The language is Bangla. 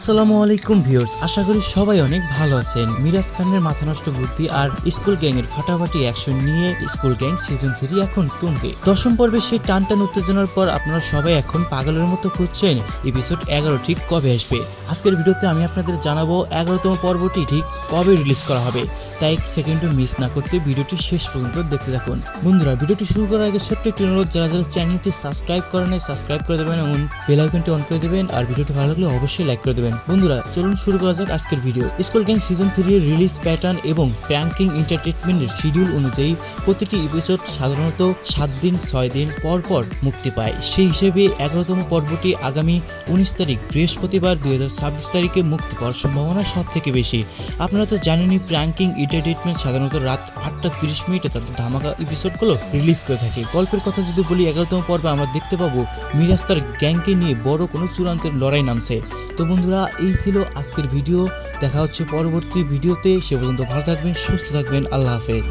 আসসালামু আলাইকুম ভিউয়ার্স, আশা করি সবাই অনেক ভালো আছেন। মিরাজ খানের মাথা নষ্ট বুদ্ধি আর স্কুল গ্যাং এর ফাটাফাটি অ্যাকশন নিয়ে স্কুল গ্যাং সিজন 3 এখন তুঙ্গে। দশম পর্বে সেই টানটান উত্তেজনার পর আপনারা সবাই এখন পাগলের মতো খুঁজছেন এপিসোড 11 ঠিক কবে আসবে। আজকের ভিডিওতে আমি আপনাদের জানাবো 11তম পর্বটি ঠিক কবে রিলিজ করা হবে, তাই এক সেকেন্ডও মিস না করতে ভিডিওটি শেষ পর্যন্ত দেখতে থাকুন। বন্ধুরা, ভিডিওটি শুরু করার আগে ছোট্ট একটি অনুরোধ, যারা যারা চ্যানেলটি সাবস্ক্রাইব করেন সাবস্ক্রাইব করে দেবেন এবং বেল আইকনটি অন করে দেবেন, আর ভিডিওটি ভালো লাগলে অবশ্যই লাইক করে দেবেন। বন্ধুরা চলুন শুরু করা যাক আজকের ভিডিও। স্কুল গ্যাং সিজন 3 এর রিলিজ প্যাটার্ন এবং প্র্যাঙ্কিং এন্টারটেইনমেন্টের শিডিউল অনুযায়ী প্রতিটি এপিসোড সাধারণত 7 দিন 6 দিন পর পর মুক্তি পায়। সেই হিসেবে 11তম পর্বটি আগামী 19 তারিখ বৃহস্পতিবার 2026 তারিখে মুক্তি পাওয়ার সম্ভাবনা সব থেকে বেশি। আপনারা তো জানেনই প্র্যাঙ্কিং এন্টারটেইনমেন্ট সাধারণত রাত 8:30 তাদের ধামাকা এপিসোডগুলো রিলিজ করে থাকে। গল্পের কথা যদি বলি, 11তম পর্বে আমরা দেখতে পাবো মিরাজ তার গ্যাংকে নিয়ে বড় কোনো চূড়ান্ত লড়াই নামছে। তো বন্ধুরা, এই ছিল আজকের ভিডিও। দেখা হচ্ছে পরবর্তী ভিডিওতে। সে পর্যন্ত ভালো থাকবেন, সুস্থ থাকবেন। আল্লাহ হাফেজ।